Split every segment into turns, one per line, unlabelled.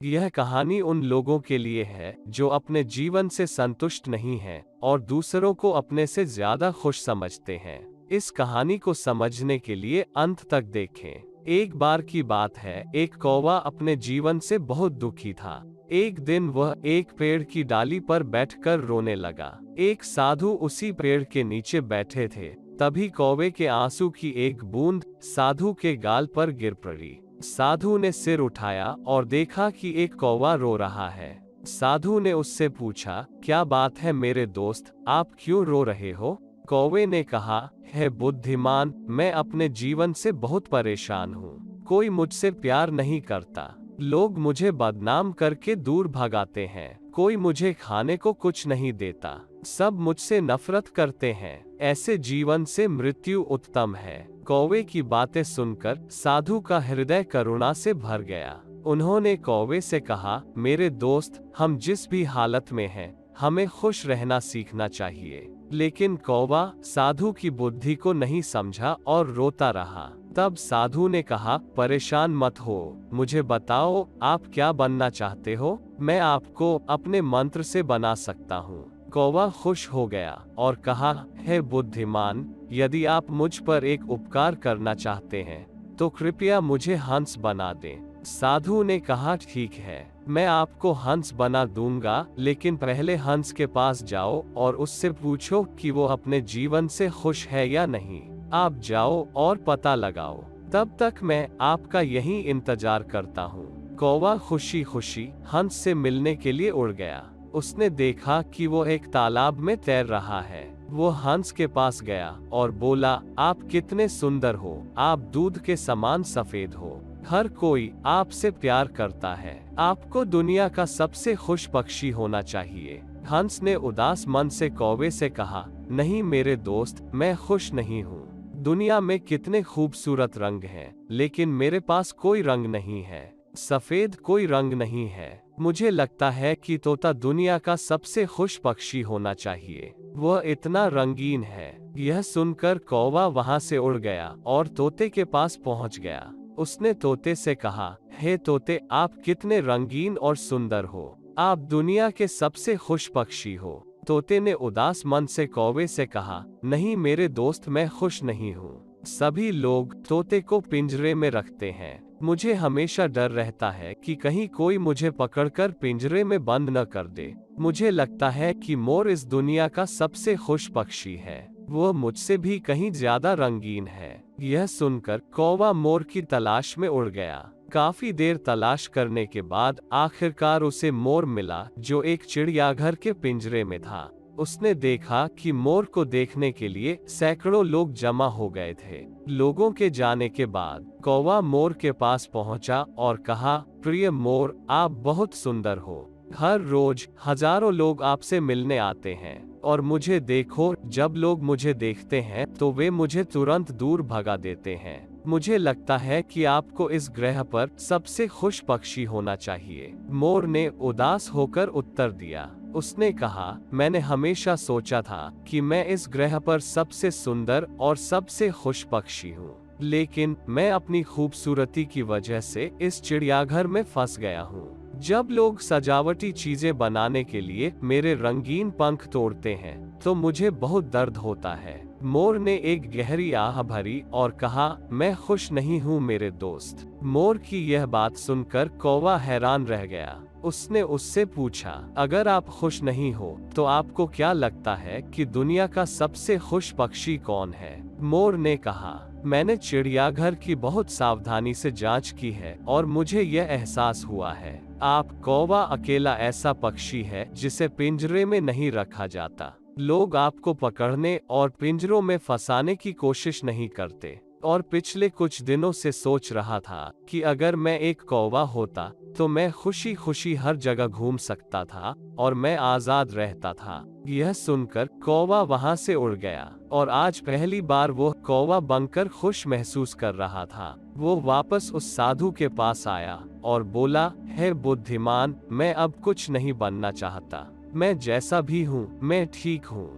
यह कहानी उन लोगों के लिए है जो अपने जीवन से संतुष्ट नहीं हैं और दूसरों को अपने से ज्यादा खुश समझते हैं। इस कहानी को समझने के लिए अंत तक देखें। एक बार की बात है, एक कौवा अपने जीवन से बहुत दुखी था। एक दिन वह एक पेड़ की डाली पर बैठकर रोने लगा। एक साधु उसी पेड़ के नीचे बैठे थे। तभी कौवे के आंसू की एक बूंद साधु के गाल पर गिर पड़ी। साधु ने सिर उठाया और देखा कि एक कौवा रो रहा है। साधु ने उससे पूछा, क्या बात है मेरे दोस्त, आप क्यों रो रहे हो? कौवे ने कहा, हे बुद्धिमान, मैं अपने जीवन से बहुत परेशान हूँ। कोई मुझसे प्यार नहीं करता। लोग मुझे बदनाम करके दूर भगाते हैं। कोई मुझे खाने को कुछ नहीं देता। सब मुझसे नफरत करते हैं। ऐसे जीवन से मृत्यु उत्तम है। कौवे की बातें सुनकर साधु का हृदय करुणा से भर गया। उन्होंने कौवे से कहा, मेरे दोस्त, हम जिस भी हालत में हैं, हमें खुश रहना सीखना चाहिए। लेकिन कौवा साधु की बुद्धि को नहीं समझा और रोता रहा। तब साधु ने कहा, परेशान मत हो, मुझे बताओ आप क्या बनना चाहते हो? मैं आपको अपने मंत्र से बना सकता हूँ। कौवा खुश हो गया और कहा, हे बुद्धिमान, यदि आप मुझ पर एक उपकार करना चाहते हैं तो कृपया मुझे हंस बना दें। साधु ने कहा, ठीक है, मैं आपको हंस बना दूंगा, लेकिन पहले हंस के पास जाओ और उससे पूछो कि वो अपने जीवन से खुश है या नहीं। आप जाओ और पता लगाओ। तब तक मैं आपका यही इंतजार करता हूँ। कौवा खुशी खुशी हंस से मिलने के लिए उड़ गया। उसने देखा कि वो एक तालाब में तैर रहा है। वो हंस के पास गया और बोला, आप कितने सुंदर हो, आप दूध के समान सफेद हो। हर कोई आपसे प्यार करता है। आपको दुनिया का सबसे खुश पक्षी होना चाहिए। हंस ने उदास मन से कौवे से कहा, नहीं मेरे दोस्त, मैं खुश नहीं हूँ। दुनिया में कितने खूबसूरत रंग हैं, लेकिन मेरे पास कोई रंग नहीं है। सफेद कोई रंग नहीं है। मुझे लगता है कि तोता दुनिया का सबसे खुश पक्षी होना चाहिए। वह इतना रंगीन है। यह सुनकर कौवा वहां से उड़ गया और तोते के पास पहुंच गया। उसने तोते से कहा, हे तोते, आप कितने रंगीन और सुंदर हो। आप दुनिया के सबसे खुश पक्षी हो। तोते ने उदास मन से कौवे से कहा, नहीं मेरे दोस्त, मैं खुश नहीं हूँ। सभी लोग तोते को पिंजरे में रखते हैं। मुझे हमेशा डर रहता है कि कहीं कोई मुझे पकड़कर पिंजरे में बंद न कर दे। मुझे लगता है कि मोर इस दुनिया का सबसे खुश पक्षी है। वह मुझसे भी कहीं ज्यादा रंगीन है। यह सुनकर कौवा मोर की तलाश में उड़ गया। काफी देर तलाश करने के बाद आखिरकार उसे मोर मिला, जो एक चिड़ियाघर के पिंजरे में था। उसने देखा कि मोर को देखने के लिए सैकड़ों लोग जमा हो गए थे। लोगों के जाने के बाद कौवा मोर के पास पहुंचा और कहा, प्रिय मोर, आप बहुत सुंदर हो। हर रोज हजारों लोग आपसे मिलने आते हैं और मुझे देखो, जब लोग मुझे देखते हैं तो वे मुझे तुरंत दूर भगा देते हैं। मुझे लगता है कि आपको इस ग्रह पर सबसे खुश पक्षी होना चाहिए। मोर ने उदास होकर उत्तर दिया। उसने कहा, मैंने हमेशा सोचा था कि मैं इस ग्रह पर सबसे सुंदर और सबसे खुश पक्षी हूँ, लेकिन मैं अपनी खूबसूरती की वजह से इस चिड़ियाघर में फंस गया हूँ। जब लोग सजावटी चीजें बनाने के लिए मेरे रंगीन पंख तोड़ते हैं तो मुझे बहुत दर्द होता है। मोर ने एक गहरी आह भरी और कहा, मैं खुश नहीं हूँ मेरे दोस्त। मोर की यह बात सुनकर कौवा हैरान रह गया। उसने उससे पूछा, अगर आप खुश नहीं हो तो आपको क्या लगता है कि दुनिया का सबसे खुश पक्षी कौन है? मोर ने कहा, मैंने चिड़ियाघर की बहुत सावधानी से जांच की है और मुझे यह एहसास हुआ है, आप कौवा अकेला ऐसा पक्षी है जिसे पिंजरे में नहीं रखा जाता। लोग आपको पकड़ने और पिंजरों में फंसाने की कोशिश नहीं करते। और पिछले कुछ दिनों से सोच रहा था कि अगर मैं एक कौवा होता तो मैं खुशी खुशी हर जगह घूम सकता था और मैं आजाद रहता था। यह सुनकर कौवा वहां से उड़ गया और आज पहली बार वो कौवा बनकर खुश महसूस कर रहा था। वो वापस उस साधु के पास आया और बोला, हे बुद्धिमान, मैं अब कुछ नहीं बनना चाहता। मैं जैसा भी हूँ, मैं ठीक हूँ।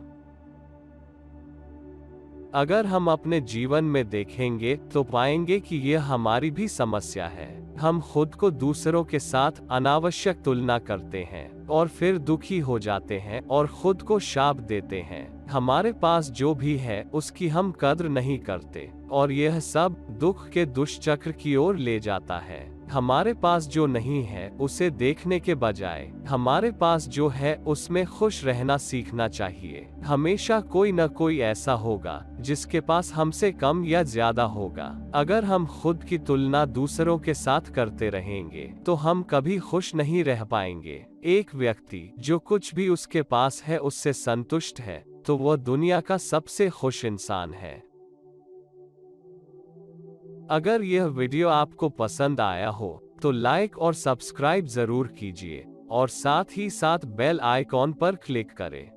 अगर हम अपने जीवन में देखेंगे तो पाएंगे कि यह हमारी भी समस्या है। हम खुद को दूसरों के साथ अनावश्यक तुलना करते हैं और फिर दुखी हो जाते हैं और खुद को शाप देते हैं। हमारे पास जो भी है उसकी हम कद्र नहीं करते और यह सब दुख के दुष्चक्र की ओर ले जाता है। हमारे पास जो नहीं है उसे देखने के बजाय हमारे पास जो है उसमें खुश रहना सीखना चाहिए। हमेशा कोई न कोई ऐसा होगा जिसके पास हमसे कम या ज्यादा होगा। अगर हम खुद की तुलना दूसरों के साथ करते रहेंगे तो हम कभी खुश नहीं रह पाएंगे। एक व्यक्ति जो कुछ भी उसके पास है उससे संतुष्ट है तो वह दुनिया का सबसे खुश इंसान है। अगर यह वीडियो आपको पसंद आया हो तो लाइक और सब्सक्राइब जरूर कीजिए और साथ ही साथ बेल आइकॉन पर क्लिक करें।